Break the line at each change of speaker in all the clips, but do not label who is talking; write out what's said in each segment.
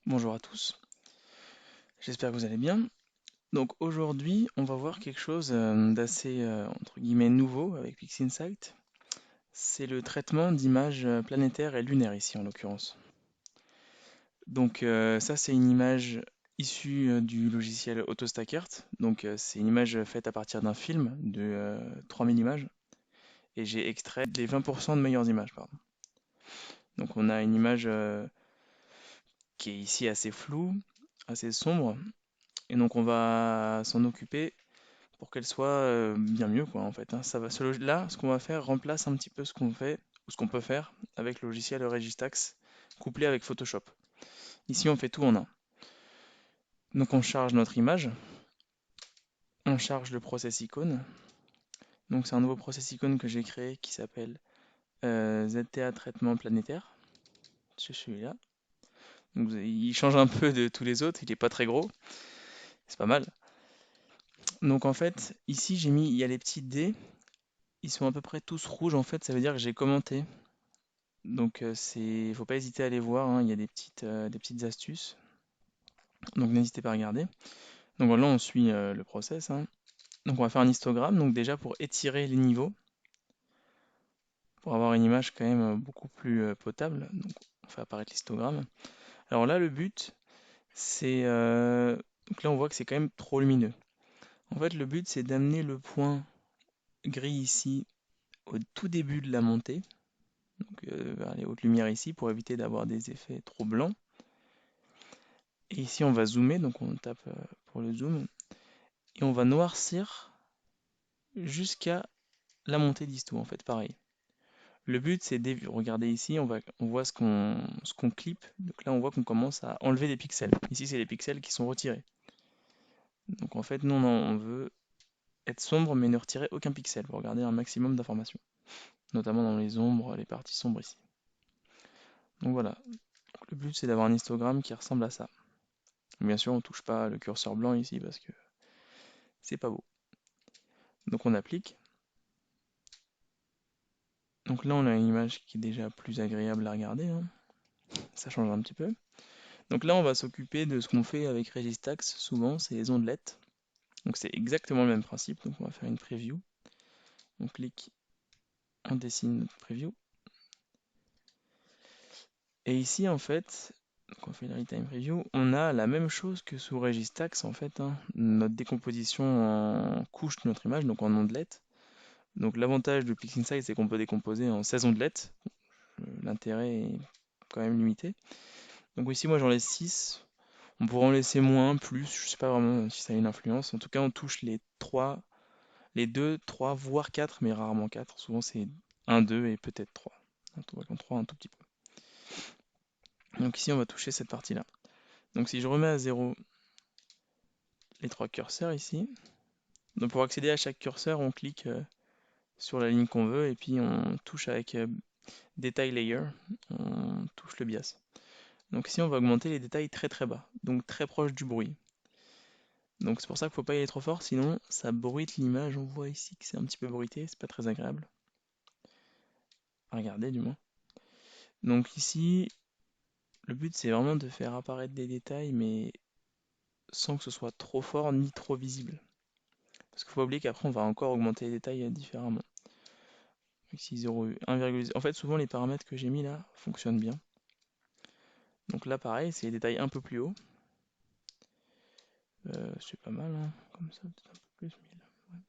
Bonjour à tous, j'espère que vous allez bien. Donc aujourd'hui, on va voir quelque chose d'assez entre guillemets nouveau avec PixInsight. C'est le traitement d'images planétaires et lunaires ici en l'occurrence. Donc ça c'est une image issue du logiciel AutoStackert. Donc c'est une image faite à partir d'un film de 3000 images et j'ai extrait les 20% de meilleures images, pardon. Donc on a une image qui est ici assez floue, assez sombre et donc on va s'en occuper pour qu'elle soit bien mieux, quoi, en fait, hein. Ça va, là, ce qu'on va faire remplace un petit peu ce qu'on fait, ou ce qu'on peut faire avec le logiciel Registax, couplé avec Photoshop. Ici, on fait tout en un. Donc, on charge notre image, on charge le process icône. Donc, c'est un nouveau process icône que j'ai créé qui s'appelle ZTA traitement planétaire. C'est celui-là. Donc, il change un peu de tous les autres, il n'est pas très gros, c'est pas mal. Donc, en fait, ici, il y a les petits dés, ils sont à peu près tous rouges, en fait, ça veut dire que j'ai commenté. Donc faut pas hésiter à aller voir, hein, il y a des petites astuces. Donc n'hésitez pas à regarder. Donc voilà, on suit le process, hein. Donc on va faire un histogramme, donc déjà pour étirer les niveaux, pour avoir une image quand même beaucoup plus potable. Donc on fait apparaître l'histogramme. Alors là, le but, c'est... donc là, on voit que c'est quand même trop lumineux. En fait, le but, c'est d'amener le point gris ici au tout début de la montée, donc vers les hautes lumières ici, pour éviter d'avoir des effets trop blancs. Et ici, on va zoomer, donc on tape pour le zoom, et on va noircir jusqu'à la montée d'Histo, en fait, pareil. Le but, c'est regardez ici, on voit ce qu'on clip. Donc là, on voit qu'on commence à enlever des pixels. Ici, c'est les pixels qui sont retirés. Donc en fait, nous, on veut être sombre, mais ne retirer aucun pixel pour garder un maximum d'informations, notamment dans les ombres, les parties sombres ici. Donc voilà. Donc, le but, c'est d'avoir un histogramme qui ressemble à ça. Bien sûr, on touche pas le curseur blanc ici parce que c'est pas beau. Donc on applique. Donc là, on a une image qui est déjà plus agréable à regarder, hein. Ça change un petit peu. Donc là, on va s'occuper de ce qu'on fait avec Registax, souvent, c'est les ondelettes. Donc c'est exactement le même principe, donc on va faire une preview. On clique, on dessine notre preview. Et ici, en fait, donc on fait une real-time preview, on a la même chose que sous Registax, en fait, hein. Notre décomposition en couches de notre image, donc en ondelettes. Donc l'avantage de PixInsight, c'est qu'on peut décomposer en 16 ondelettes. L'intérêt est quand même limité. Donc ici, moi j'en laisse 6. On pourrait en laisser moins, plus, je sais pas vraiment si ça a une influence. En tout cas, on touche les 2, 3, voire 4, mais rarement 4. Souvent c'est un, 2 et peut-être 3. En 3 un tout petit peu. Donc ici, on va toucher cette partie-là. Donc si je remets à 0 les 3 curseurs ici, donc pour accéder à chaque curseur, on clique sur la ligne qu'on veut et puis on touche avec Detail Layer, on touche le bias. Donc ici, on va augmenter les détails très très bas, donc très proche du bruit. Donc c'est pour ça qu'il ne faut pas y aller trop fort, sinon ça bruite l'image. On voit ici que c'est un petit peu bruité, c'est pas très agréable à regarder du moins. Donc ici, le but c'est vraiment de faire apparaître des détails, mais sans que ce soit trop fort ni trop visible. Parce qu'il faut pas oublier qu'après on va encore augmenter les détails différemment. Ici 0, 1,0. En fait, souvent les paramètres que j'ai mis là fonctionnent bien. Donc là pareil, c'est les détails un peu plus haut. C'est pas mal, hein, comme ça, peut-être un peu plus. 1000. Ouais.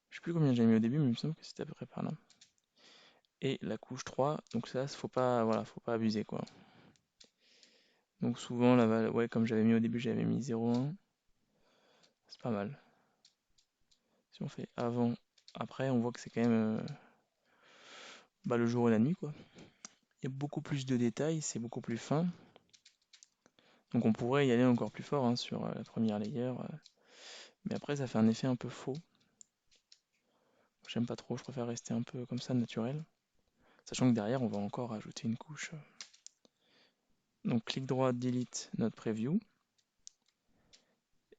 Je sais plus combien j'ai mis au début, mais il me semble que c'était à peu près par là. Et la couche 3, donc ça, faut pas, voilà, faut pas abuser quoi. Donc souvent, là, ouais, comme j'avais mis au début, j'avais mis 0,1. C'est pas mal. Si on fait avant, après, on voit que c'est quand même le jour et la nuit quoi. Il y a beaucoup plus de détails, c'est beaucoup plus fin. Donc on pourrait y aller encore plus fort, hein, sur la première layer. Mais après, ça fait un effet un peu faux. J'aime pas trop, je préfère rester un peu comme ça, naturel. Sachant que derrière, on va encore ajouter une couche. Donc clic droit, delete notre preview.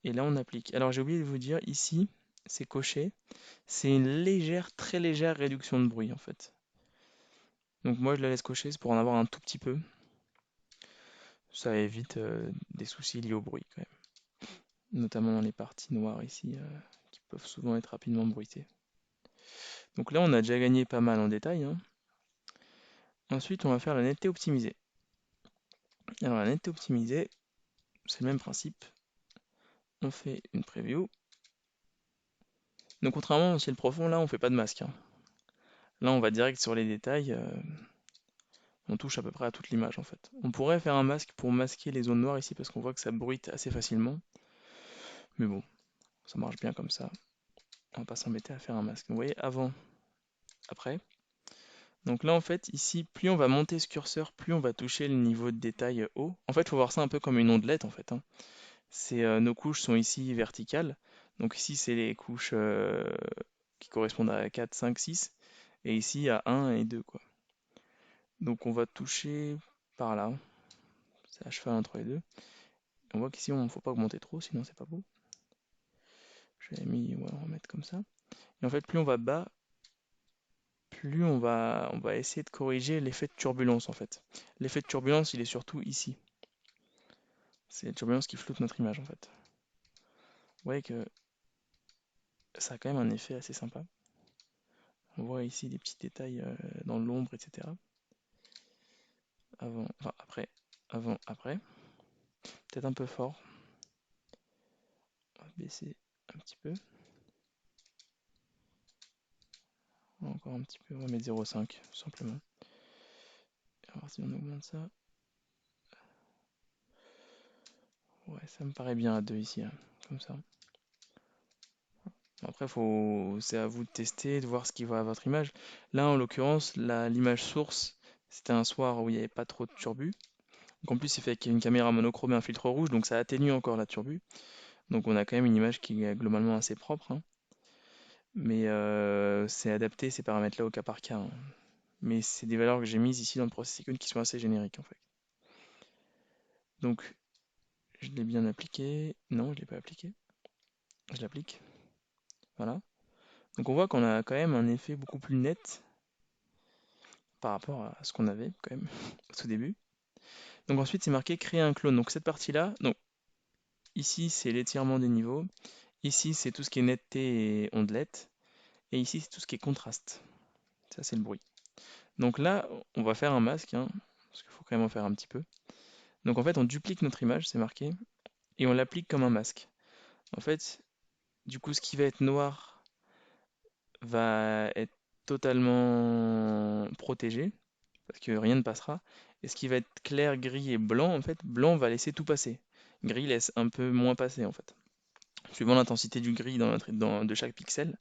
Et là, on applique. Alors j'ai oublié de vous dire, ici, c'est coché. C'est une légère, très légère réduction de bruit en fait. Donc moi, je la laisse cocher, c'est pour en avoir un tout petit peu. Ça évite des soucis liés au bruit quand même. Notamment dans les parties noires ici, qui peuvent souvent être rapidement bruitées. Donc là, on a déjà gagné pas mal en détail, hein. Ensuite, on va faire la netteté optimisée. Alors la netteté optimisée, c'est le même principe. On fait une preview. Donc contrairement au ciel profond, là, on fait pas de masque, hein. Là, on va direct sur les détails. On touche à peu près à toute l'image en fait. On pourrait faire un masque pour masquer les zones noires ici parce qu'on voit que ça bruite assez facilement. Mais bon, ça marche bien comme ça. On va pas s'embêter à faire un masque. Vous voyez, avant, après. Donc là, en fait, ici, plus on va monter ce curseur, plus on va toucher le niveau de détail haut. En fait, il faut voir ça un peu comme une ondelette, en fait, hein. Nos couches sont ici verticales. Donc ici, c'est les couches qui correspondent à 4, 5, 6. Et ici, à 1 et 2, quoi. Donc on va toucher par là. C'est à cheval entre les deux. Et on voit qu'ici, on ne faut pas augmenter trop, sinon c'est pas beau. J'avais mis, ouais, on va mettre comme ça. Et en fait, plus on va bas, plus on va essayer de corriger l'effet de turbulence en fait. L'effet de turbulence, il est surtout ici. C'est la turbulence qui floute notre image en fait. Vous voyez que ça a quand même un effet assez sympa. On voit ici des petits détails dans l'ombre, etc. Avant, enfin après, avant, après. Peut-être un peu fort. On va baisser un petit peu. Encore un petit peu, on va mettre 0,5 tout simplement. On va voir si on augmente ça. Ouais, ça me paraît bien à 2 ici, hein, comme ça. Après, c'est à vous de tester, de voir ce qui va à votre image. Là, en l'occurrence, l'image source, c'était un soir où il n'y avait pas trop de turbu. Donc en plus, c'est fait avec une caméra monochrome et un filtre rouge, donc ça atténue encore la turbu. Donc on a quand même une image qui est globalement assez propre, hein. Mais c'est adapté ces paramètres-là au cas par cas, hein. Mais c'est des valeurs que j'ai mises ici dans le process icon qui sont assez génériques en fait. Donc je l'ai bien appliqué. Non, je ne l'ai pas appliqué. Je l'applique. Voilà. Donc on voit qu'on a quand même un effet beaucoup plus net par rapport à ce qu'on avait quand même au tout début. Donc ensuite c'est marqué créer un clone. Donc cette partie-là, donc ici c'est l'étirement des niveaux, ici c'est tout ce qui est netteté et ondelette, et ici c'est tout ce qui est contraste. Ça c'est le bruit. Donc là on va faire un masque, hein, parce qu'il faut quand même en faire un petit peu. Donc en fait on duplique notre image, c'est marqué, et on l'applique comme un masque. En fait, du coup ce qui va être noir va être totalement protégé, parce que rien ne passera. Et ce qui va être clair, gris et blanc, en fait, blanc va laisser tout passer. Gris laisse un peu moins passer, en fait. Suivant l'intensité du gris de chaque pixel,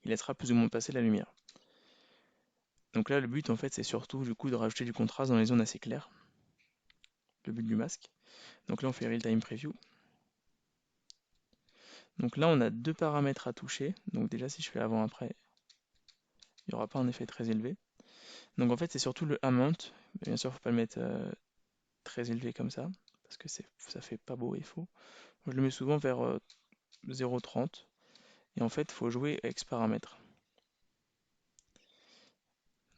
il laissera plus ou moins passer la lumière. Donc là, le but, en fait, c'est surtout du coup de rajouter du contraste dans les zones assez claires. Le but du masque. Donc là, on fait Real Time Preview. Donc là, on a deux paramètres à toucher. Donc déjà, si je fais avant-après, il n'y aura pas un effet très élevé. Donc en fait, c'est surtout le amount. Bien sûr, il ne faut pas le mettre très élevé comme ça, parce que ça fait pas beau et faux. Je le mets souvent vers 0,30. Et en fait, il faut jouer avec ce paramètre.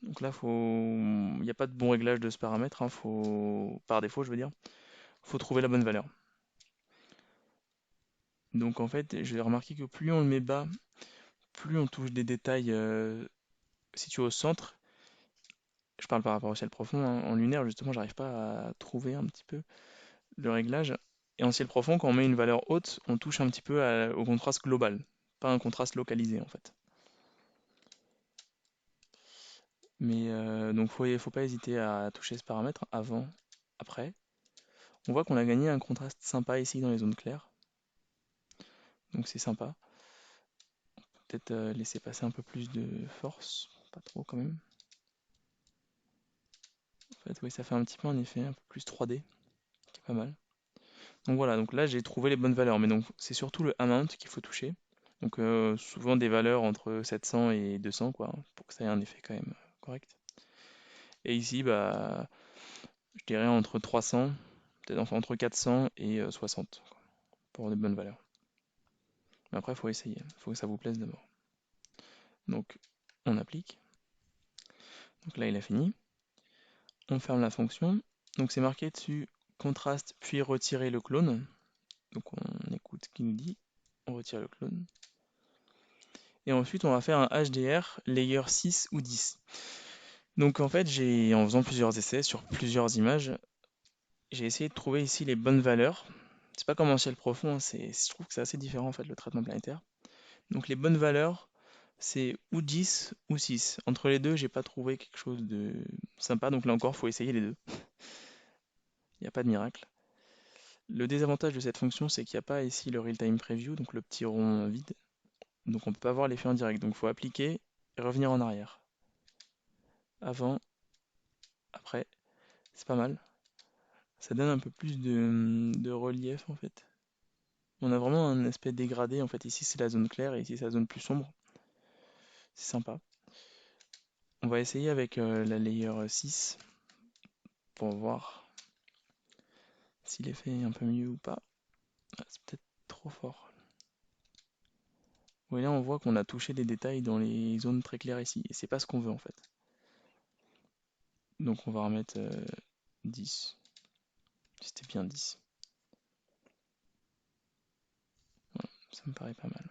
Donc là, il n'y a pas de bon réglage de ce paramètre, hein. Par défaut, je veux dire. Il faut trouver la bonne valeur. Donc en fait, j'ai remarqué que plus on le met bas, plus on touche des détails situés au centre. Je parle par rapport au ciel profond, hein. En lunaire, justement, j'arrive pas à trouver un petit peu le réglage. Et en ciel profond, quand on met une valeur haute, on touche un petit peu au contraste global, pas un contraste localisé en fait. Mais donc faut pas hésiter à toucher ce paramètre avant, après. On voit qu'on a gagné un contraste sympa ici dans les zones claires. Donc c'est sympa. Peut-être laisser passer un peu plus de force. Pas trop quand même. En fait, oui, ça fait un petit peu un effet un peu plus 3D, qui est pas mal. Donc voilà, donc là j'ai trouvé les bonnes valeurs. Mais donc c'est surtout le amount qu'il faut toucher. Donc souvent des valeurs entre 700 et 200 quoi, pour que ça ait un effet quand même correct. Et ici, bah, je dirais entre 300, peut-être enfin entre 400 et 60 quoi, pour des bonnes valeurs. Mais après, il faut essayer, il faut que ça vous plaise d'abord. Donc on applique. Donc là, il a fini. On ferme la fonction. Donc c'est marqué dessus contraste, puis retirer le clone. Donc on écoute ce qu'il nous dit, on retire le clone. Et ensuite on va faire un HDR layer 6 ou 10. Donc en fait en faisant plusieurs essais sur plusieurs images, j'ai essayé de trouver ici les bonnes valeurs. C'est pas comme en ciel profond, hein, je trouve que c'est assez différent en fait le traitement planétaire. Donc les bonnes valeurs, c'est ou 10 ou 6. Entre les deux, j'ai pas trouvé quelque chose de sympa, donc là encore, faut essayer les deux. Il n'y a pas de miracle. Le désavantage de cette fonction, c'est qu'il n'y a pas ici le real-time preview, donc le petit rond vide. Donc on ne peut pas voir l'effet en direct. Donc il faut appliquer et revenir en arrière. Avant, après, c'est pas mal. Ça donne un peu plus de relief en fait. On a vraiment un aspect dégradé. En fait, ici c'est la zone claire et ici c'est la zone plus sombre. C'est sympa. On va essayer avec la layer 6 pour voir si l'effet est un peu mieux ou pas. Ah, c'est peut-être trop fort. Oui, là on voit qu'on a touché des détails dans les zones très claires ici. Et c'est pas ce qu'on veut en fait. Donc on va remettre 10. C'était bien 10. Voilà, ça me paraît pas mal.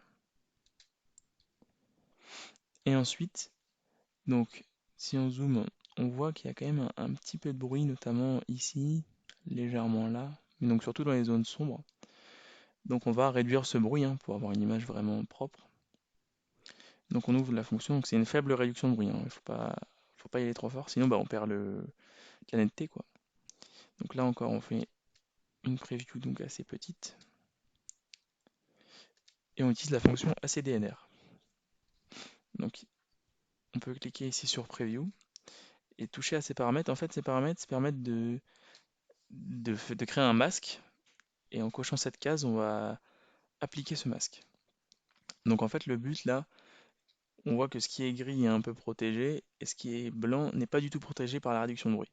Et ensuite, donc si on zoome, on voit qu'il y a quand même un petit peu de bruit, notamment ici, légèrement là, mais donc surtout dans les zones sombres. Donc on va réduire ce bruit hein, pour avoir une image vraiment propre. Donc on ouvre la fonction, donc c'est une faible réduction de bruit, hein. Il faut pas y aller trop fort, sinon bah, on perd la netteté quoi. Donc là encore on fait une preview donc assez petite. Et on utilise la fonction ACDNR. Donc on peut cliquer ici sur Preview et toucher à ces paramètres. En fait ces paramètres permettent de créer un masque. Et en cochant cette case, on va appliquer ce masque. Donc en fait le but là, on voit que ce qui est gris est un peu protégé et ce qui est blanc n'est pas du tout protégé par la réduction de bruit.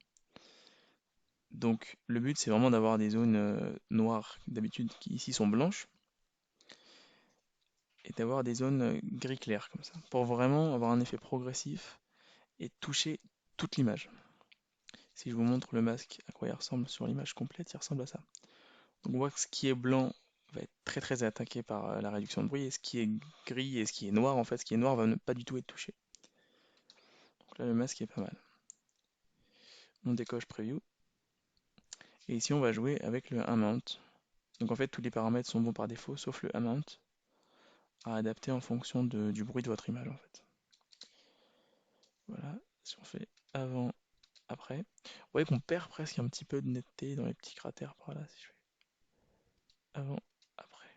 Donc le but c'est vraiment d'avoir des zones noires d'habitude qui ici sont blanches et d'avoir des zones gris clair comme ça pour vraiment avoir un effet progressif et toucher toute l'image. Si je vous montre le masque à quoi il ressemble sur l'image complète, il ressemble à ça. Donc on voit que ce qui est blanc va être très très attaqué par la réduction de bruit et ce qui est gris et ce qui est noir, en fait ce qui est noir va ne pas du tout être touché. Donc là le masque est pas mal. On décoche Preview et ici on va jouer avec le Amount. Donc en fait tous les paramètres sont bons par défaut sauf le Amount à adapter en fonction du bruit de votre image en fait. Voilà, si on fait avant, après, vous voyez qu'on perd presque un petit peu de netteté dans les petits cratères par là si je fais avant, après.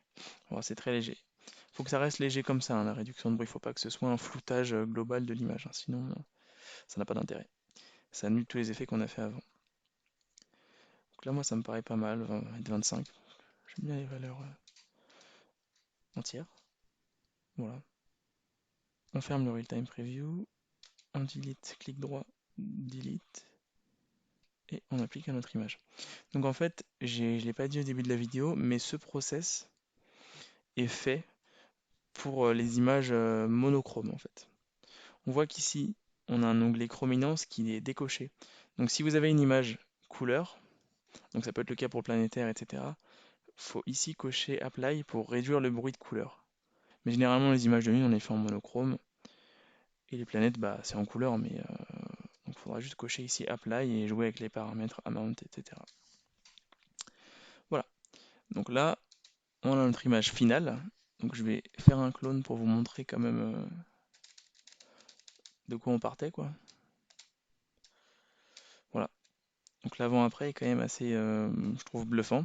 Bon, c'est très léger. Faut que ça reste léger comme ça, hein, la réduction de bruit. Faut pas que ce soit un floutage global de l'image, hein, sinon ça n'a pas d'intérêt. Ça annule tous les effets qu'on a fait avant. Donc là, moi, ça me paraît pas mal, 25. J'aime bien les valeurs entières. Voilà. On ferme le real-time preview. On delete, clic droit, delete. Et on applique à notre image. Donc en fait, je ne l'ai pas dit au début de la vidéo, mais ce process est fait pour les images monochromes en fait. On voit qu'ici, on a un onglet chrominance qui est décoché. Donc si vous avez une image couleur, donc ça peut être le cas pour le planétaire, etc., faut ici cocher Apply pour réduire le bruit de couleur. Mais généralement, les images de lune, on les fait en monochrome. Et les planètes, bah, c'est en couleur, mais donc il faudra juste cocher ici Apply et jouer avec les paramètres Amount, etc. Voilà. Donc là, on a notre image finale. Donc je vais faire un clone pour vous montrer quand même de quoi on partait, quoi. Voilà. Donc l'avant-après est quand même assez, je trouve, bluffant.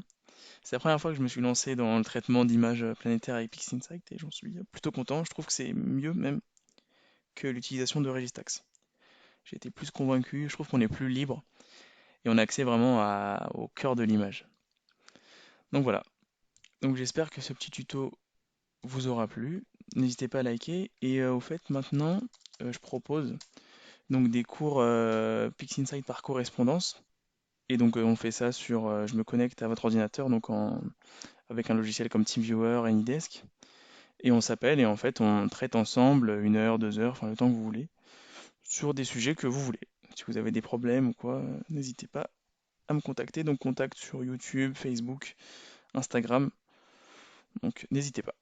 C'est la première fois que je me suis lancé dans le traitement d'images planétaires avec PixInsight et j'en suis plutôt content. Je trouve que c'est mieux même que l'utilisation de Registax. J'ai été plus convaincu, je trouve qu'on est plus libre et on a accès vraiment au cœur de l'image. Donc voilà. Donc j'espère que ce petit tuto vous aura plu. N'hésitez pas à liker et au fait maintenant je propose donc des cours PixInsight par correspondance. Et donc on fait ça sur, je me connecte à votre ordinateur donc avec un logiciel comme TeamViewer, AnyDesk. Et on s'appelle et en fait on traite ensemble 1 heure, 2 heures, enfin le temps que vous voulez, sur des sujets que vous voulez. Si vous avez des problèmes ou quoi, n'hésitez pas à me contacter. Donc contact sur YouTube, Facebook, Instagram. Donc n'hésitez pas.